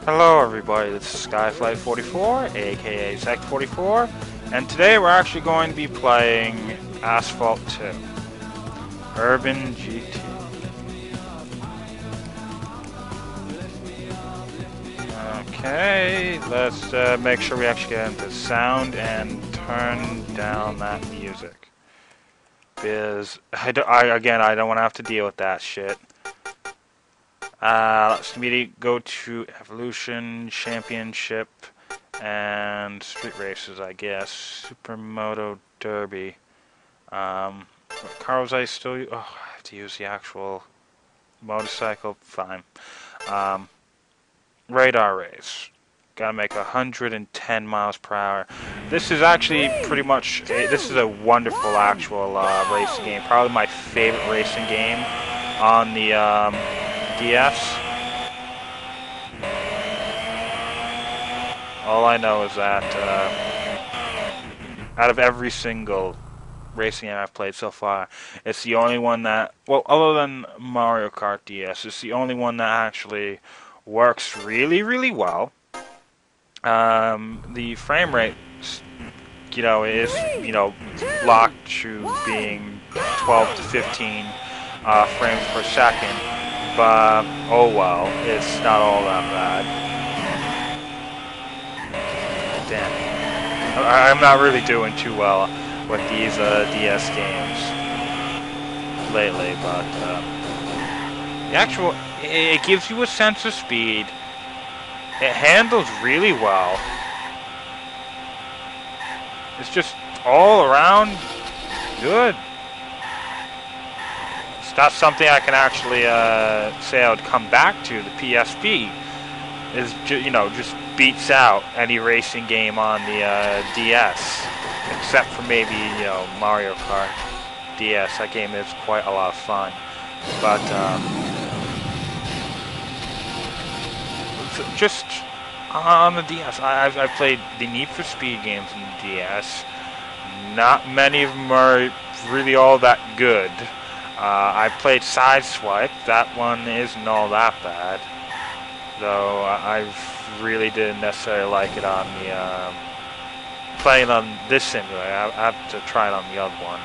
Hello everybody, this is Skyflight44, aka Sect44, and today we're actually going to be playing Asphalt 2, Urban GT. Okay, let's make sure we actually get into sound and turn down that music. Because, I don't want to have to deal with that shit. Let's immediately go to Evolution, Championship, and Street Races, I guess. Supermoto Derby. What car was I still use? Oh, I have to use the actual motorcycle. Fine. Radar race. Gotta make 110 miles per hour. This is actually pretty much, this is a wonderful actual racing game. Probably my favorite racing game on the DS. All I know is that out of every single racing game I've played so far, it's the only one that, well, other than Mario Kart DS, it's the only one that actually works really, really well. The frame rate, is, locked to being 12 to 15 frames per second. But, oh well, it's not all that bad. Damn. I'm not really doing too well with these DS games lately, but it gives you a sense of speed. It handles really well. It's just all around good. That's something I can actually say I would come back to. The PSP is just beats out any racing game on the DS, except for maybe Mario Kart DS. That game is quite a lot of fun, but just on the DS, I've played the Need for Speed games on the DS. Not many of them are really all that good. I played Sideswipe. That one isn't all that bad, though. I really didn't necessarily like it on the playing on this simulator. I have to try it on the other one.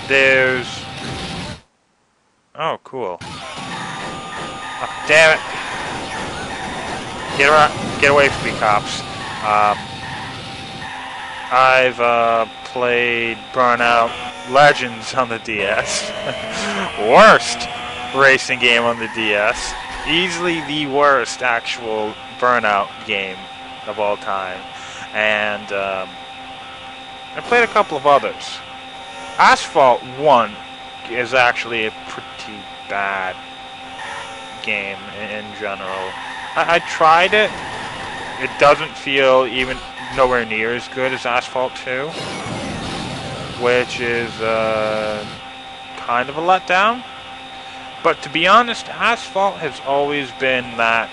There's oh, cool. Oh, damn it! Get away from me, cops. I've played Burnout Legends on the DS. Worst racing game on the DS. Easily the worst actual Burnout game of all time. And I played a couple of others. Asphalt 1 is actually a pretty bad game in general. I tried it. It doesn't feel even nowhere near as good as Asphalt 2, which is kind of a letdown. But to be honest, Asphalt has always been that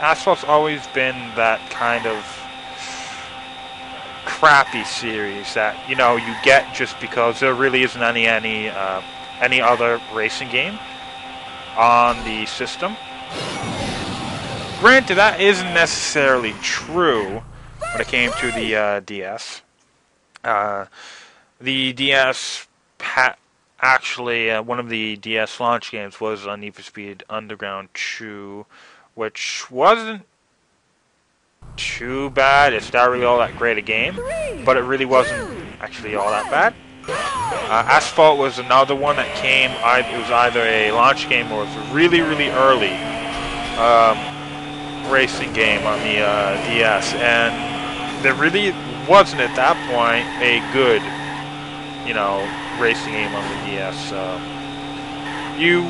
Asphalt's always been that kind of crappy series that you get just because there really isn't any other racing game on the system. Granted, that isn't necessarily true when it came to the DS. The DS actually, one of the DS launch games was on Need for Speed Underground 2, which wasn't too bad. It's not really all that great a game, but it really wasn't actually all that bad. Asphalt was another one that came. It was either a launch game or it was a really, really early racing game on the DS, and there really wasn't at that point a good, racing game on the DS. You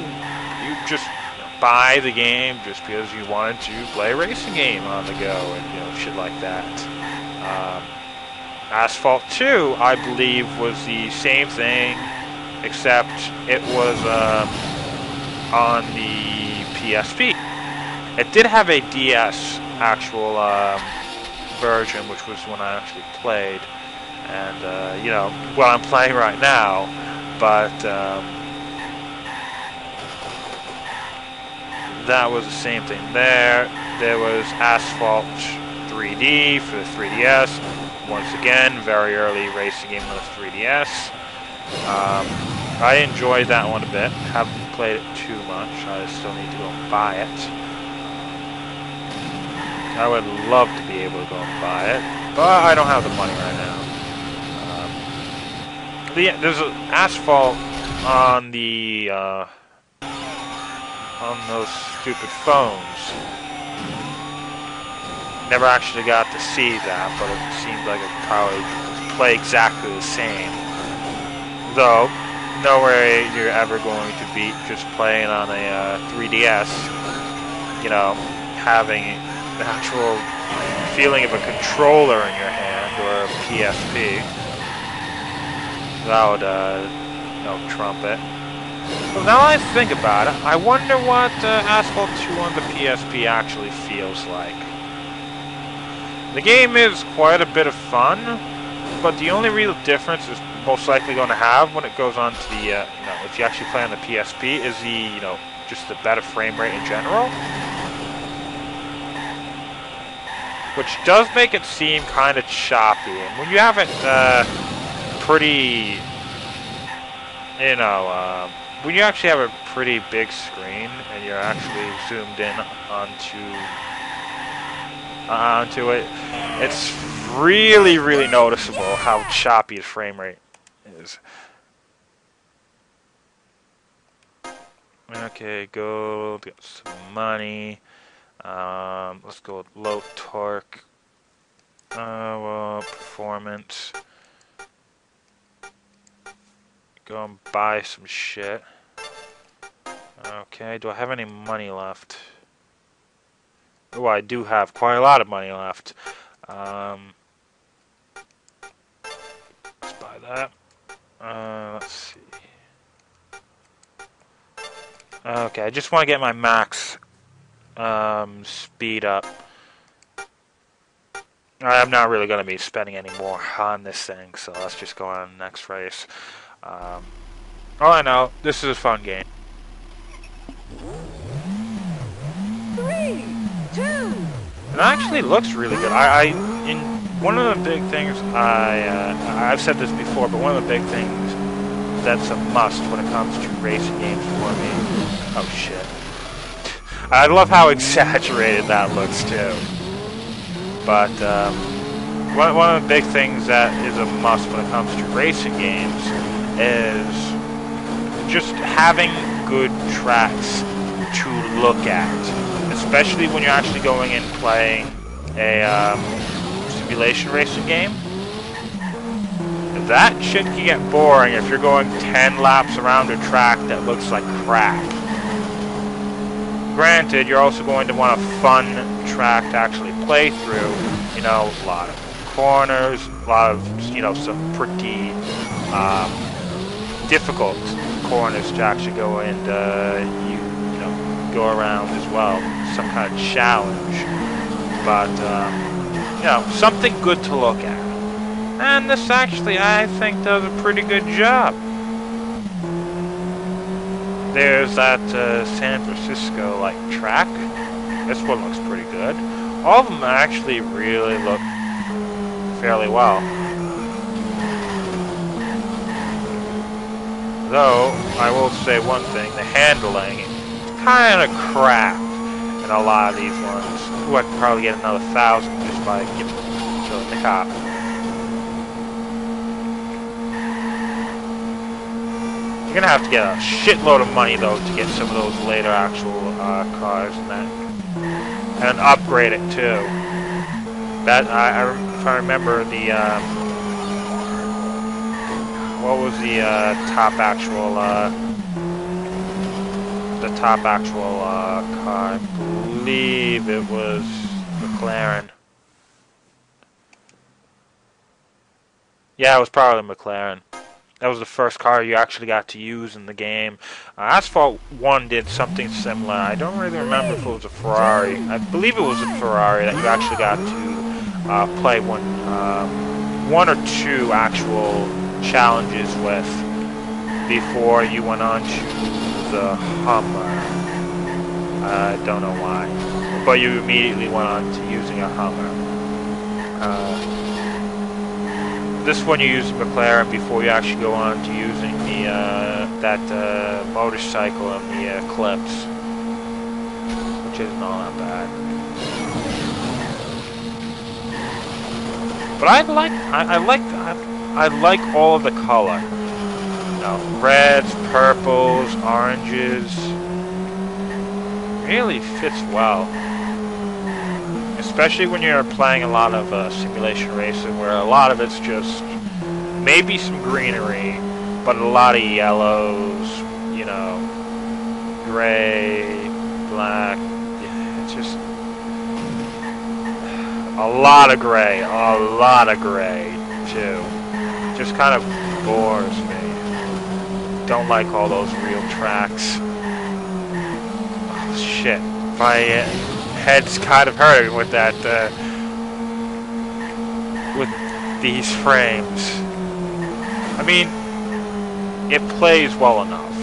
just buy the game just because you wanted to play a racing game on the go and shit like that. Asphalt 2, I believe, was the same thing, except it was on the PSP. It did have a DS actual version, which was when I actually played, and what I'm playing right now. But that was the same thing there. There was Asphalt 3D for the 3DS. Once again, very early racing game on the 3DS. I enjoyed that one a bit. Haven't played it too much. I still need to go and buy it. I would love to be able to go and buy it, but I don't have the money right now. There's an Asphalt on the on those stupid phones. Never actually got to see that, but it seemed like it probably play exactly the same. Though, no way you're ever going to beat just playing on a 3DS. You know, having the actual feeling of a controller in your hand or a PSP. That would, trump it. But now I think about it, I wonder what Asphalt 2 on the PSP actually feels like. The game is quite a bit of fun, but the only real difference is most likely going to have when it goes on to the, if you actually play on the PSP, is the, just the better frame rate in general. Which does make it seem kind of choppy. And when you have it pretty, when you actually have a pretty big screen and you're actually zoomed in onto it, it's really, really noticeable how choppy the frame rate is. Okay, go get some money. Let's go with low torque. Performance. Go and buy some shit. Okay, do I have any money left? Oh, I do have quite a lot of money left. Let's buy that. Let's see. Okay, I just want to get my max speed up. I'm not really going to be spending any more on this thing, so let's just go on to the next race. All I know, this is a fun game. 3, 2. It actually looks really good. One of the big things I've said this before, but one of the big things that's a must when it comes to racing games for me. Oh shit! I love how exaggerated that looks too. But one of the big things that is a must when it comes to racing games is just having good tracks to look at, especially when you're actually going and playing a simulation racing game. That shit can get boring if you're going 10 laps around a track that looks like crap. Granted, you're also going to want a fun track to actually play through. A lot of corners, a lot of, some pretty difficult corners to actually go and go around as well. Some kind of challenge. But, something good to look at. And this actually, I think, does a pretty good job. There's that San Francisco track. This one looks pretty good. All of them actually really look fairly well. Though, I will say one thing, the handling is kind of crap in a lot of these ones. Ooh, I could probably get another 1,000 just by killing the cop. You're gonna have to get a shitload of money though to get some of those later actual cars and that, and upgrade it too. That if I remember the what was the top actual car? I believe it was McLaren. Yeah, it was probably McLaren. That was the first car you actually got to use in the game. Asphalt 1 did something similar. I don't really remember if it was a Ferrari. I believe it was a Ferrari that you actually got to play one or two actual challenges with before you went on to the Hummer. I don't know why. But you immediately went on to using a Hummer. This one you use McLaren before you actually go on to using the that motorcycle and the Eclipse, which isn't all that bad. But I like all of the color. You know, reds, purples, oranges. Really fits well. Especially when you're playing a lot of simulation racing, where a lot of it's just maybe some greenery, but a lot of yellows, you know, gray, black. Yeah, it's just a lot of gray too. Just kind of bores me. Don't like all those real tracks. Oh, shit. My head's kind of hurting with that, with these frames. I mean, it plays well enough.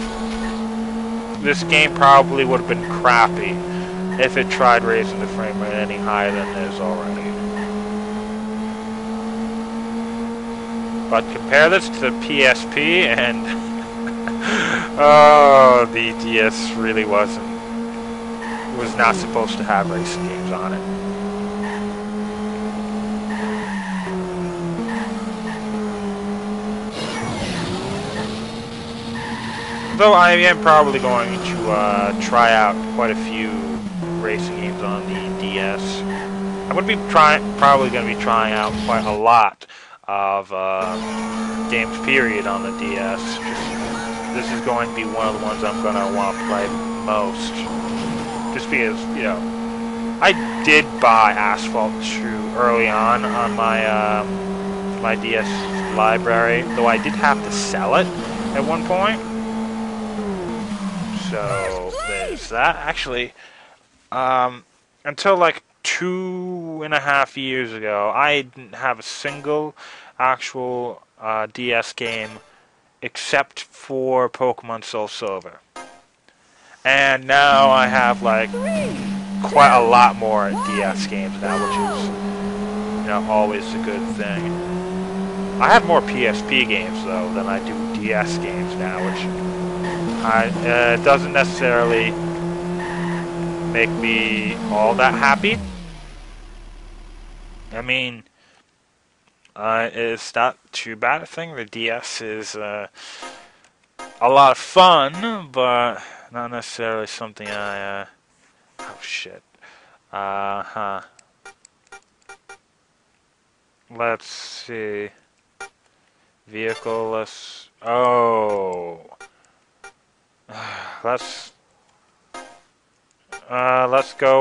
This game probably would have been crappy if it tried raising the frame rate any higher than it is already. But compare this to the PSP and oh, the DS really was not supposed to have racing games on it. Though I am probably going to try out quite a few racing games on the DS. I'm going to be probably going to be trying out quite a lot of games period on the DS. This is going to be one of the ones I'm going to want to play most. Just because, you know, I did buy Asphalt 2 early on my my DS library, though I did have to sell it at one point. So there's that. Actually, until like 2.5 years ago, I didn't have a single actual DS game except for Pokemon Soul Silver. And now I have like quite a lot more DS games now, which is, you know, always a good thing. I have more PSP games though than I do DS games now, which doesn't necessarily make me all that happy. I mean, it's not too bad a thing. The DS is a lot of fun, but not necessarily something I, oh shit. Let's see. Vehicle, let's go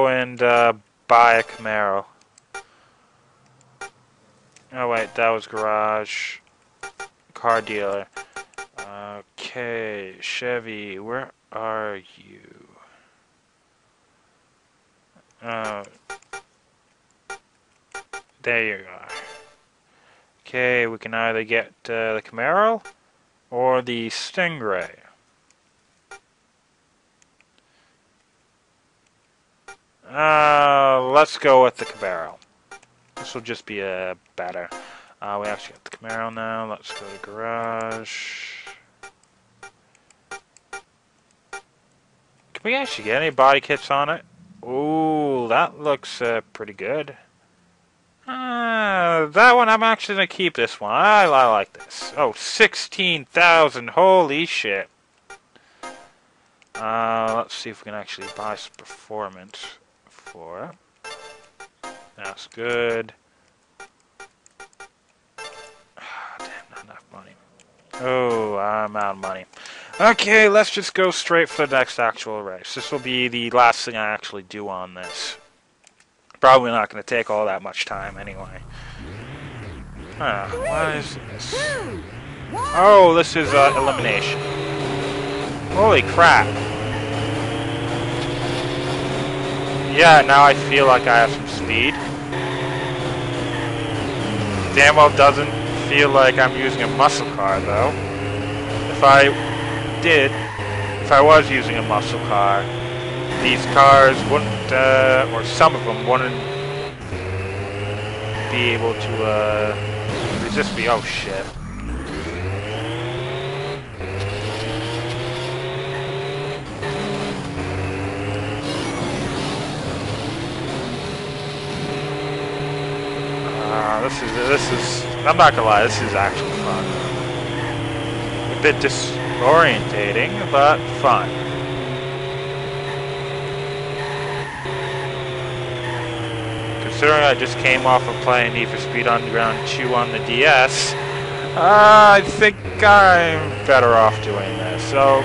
and buy a Camaro. Oh wait, that was garage. Car dealer. Okay, Chevy, where are you? There you are. Okay, we can either get the Camaro or the Stingray. Let's go with the Camaro. This will just be better. We actually got the Camaro now. Let's go to garage. Can we actually get any body kits on it? Ooh, that looks pretty good. That one, I'm actually going to keep this one. I like this. Oh, 16,000. Holy shit. Let's see if we can actually buy some performance for it. That's good. Damn, not enough money. Oh, I'm out of money. Okay, let's just go straight for the next actual race. This will be the last thing I actually do on this. Probably not going to take all that much time anyway. What is this? Oh, this is elimination. Holy crap. Yeah, now I feel like I have some speed. Damn well doesn't feel like I'm using a muscle car though. If I was using a muscle car, these cars wouldn't, or some of them wouldn't be able to resist me. Oh shit. This is, I'm not gonna lie, this is actually fun. A bit disorientating, but fun. Considering I just came off of playing Need for Speed Underground 2 on the DS, I think I'm better off doing this. So,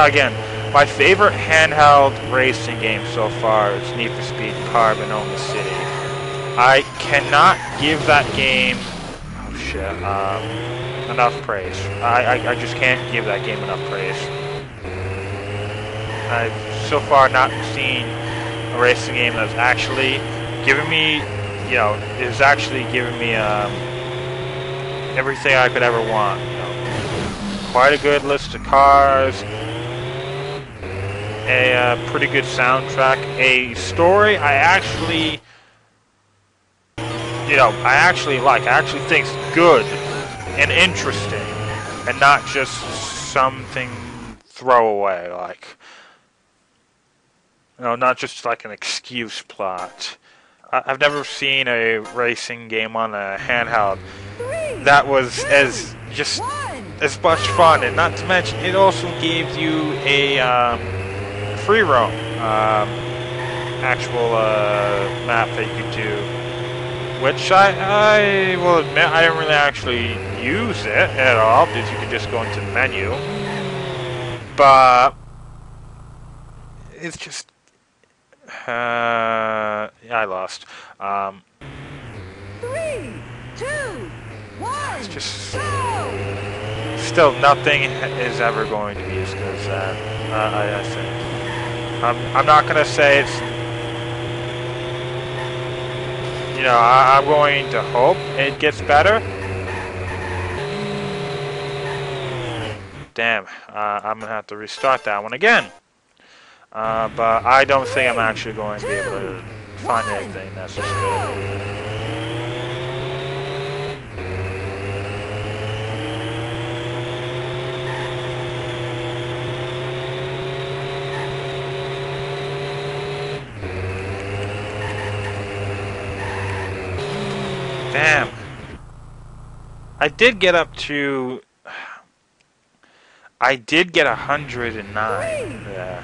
again, my favorite handheld racing game so far is Need for Speed Carbon on the City. I cannot give that game, oh shit, enough praise. I just can't give that game enough praise. I've so far not seen a racing game that's actually giving me, you know, is actually giving me everything I could ever want. You know, quite a good list of cars, a pretty good soundtrack, a story I actually, you know, I actually think it's good and interesting, and not just something throwaway, like, you know, not just like an excuse plot. I've never seen a racing game on a handheld that was as much fun, and not to mention it also gave you a free roam actual map that you could do. Which I will admit, I didn't really actually use it at all, because you can just go into the menu. But it's just, yeah, I lost. 3, 2, 1. It's just, go! still nothing is ever going to be as good as that. I think. I'm not gonna say it's. You know, I'm going to hope it gets better. Damn, I'm going to have to restart that one again. But I don't think I'm actually going to be able to find anything that's just good. Damn. I did get up to... I did get 109. Yeah.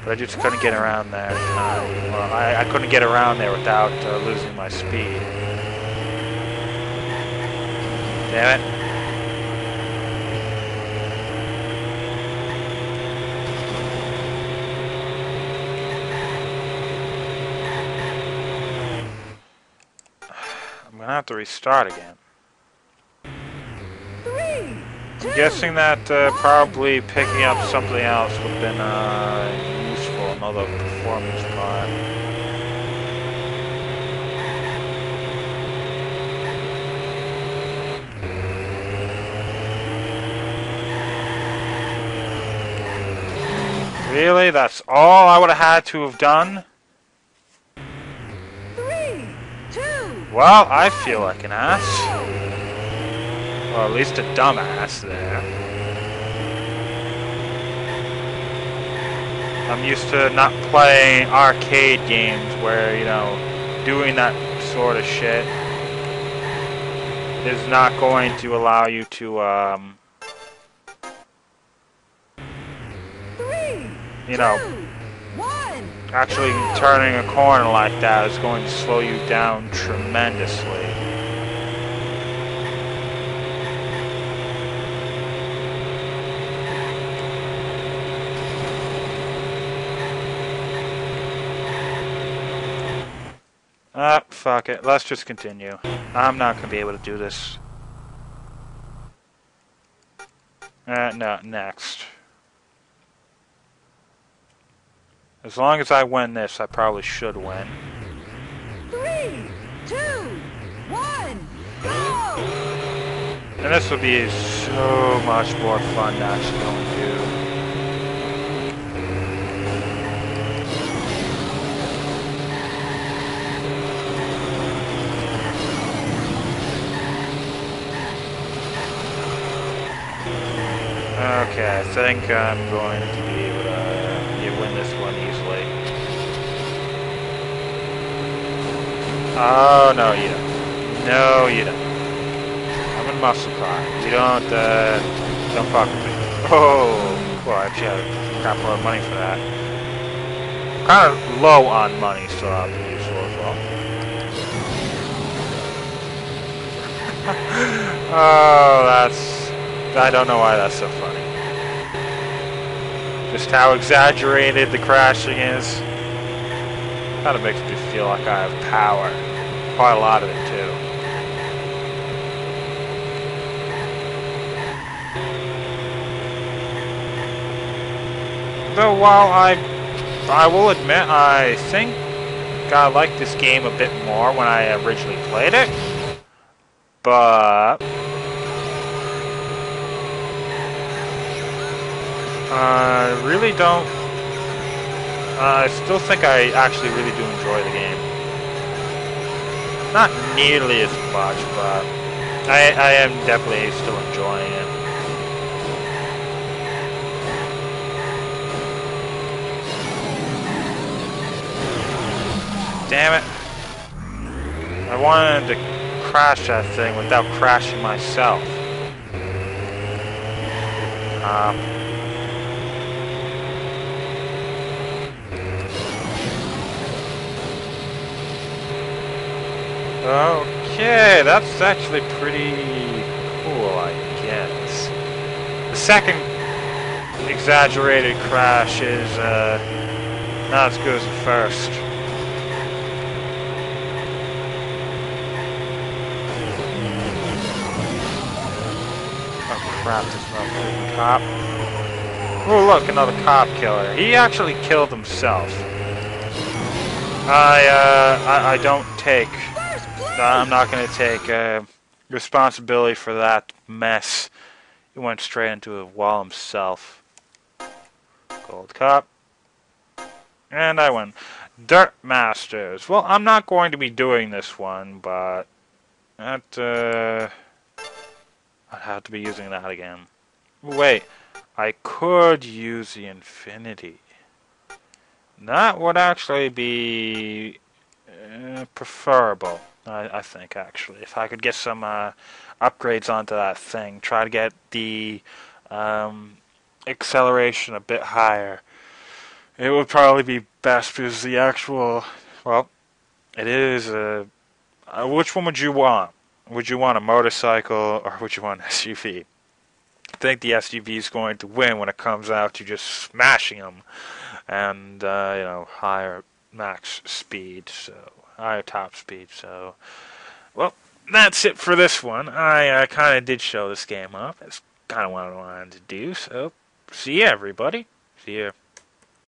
But I just couldn't get around there. Well, I couldn't get around there without losing my speed. Damn it. I'm gonna have to restart again. I'm guessing that probably picking up something else would have been useful, another performance part. Really? That's all I would have had to have done? 3, 2. Well, I feel like an ass. Or at least a dumbass there. I'm used to not playing arcade games where, you know, doing that sort of shit is not going to allow you to, you know, actually turning a corner like that is going to slow you down tremendously. Fuck it. Let's just continue. I'm not going to be able to do this. No, next. As long as I win this, I probably should win. 3, 2, 1, go! And this will be so much more fun to actually go and do. Okay, I think I'm going to be able to win this one easily. Oh, no, you don't. No, you don't. I'm in muscle car. You don't fuck with me. Oh, well, I actually have a crap load of money for that. Kind of low on money, so that'll be useful as well. Oh, I don't know why that's so funny. Just how exaggerated the crashing is. Kind of makes me feel like I have power. Quite a lot of it, too. Though while I will admit I think I liked this game a bit more when I originally played it, but I really don't. I still think I actually really do enjoy the game. Not nearly as much, but I am definitely still enjoying it. Damn it. I wanted to crash that thing without crashing myself. Okay, that's actually pretty cool, I guess. The second exaggerated crash is not as good as the first. Oh crap, there's another cop. Oh look, another cop killer. He actually killed himself. I don't take... I'm not going to take responsibility for that mess. He went straight into a wall himself. Gold cup. And I win. Dirt Masters. Well, I'm not going to be doing this one, but... I'd have to be using that again. Wait. I could use the Infinity. That would actually be... preferable. I think, actually. If I could get some upgrades onto that thing, try to get the acceleration a bit higher, it would probably be best because the actual, well, it is which one would you want? Would you want a motorcycle or would you want an SUV? I think the SUV is going to win when it comes out to just smashing them and, higher max speed, so... higher top speed, so... Well, that's it for this one. I kind of did show this game up. It's kind of what I wanted to do, so... see ya, everybody. See ya.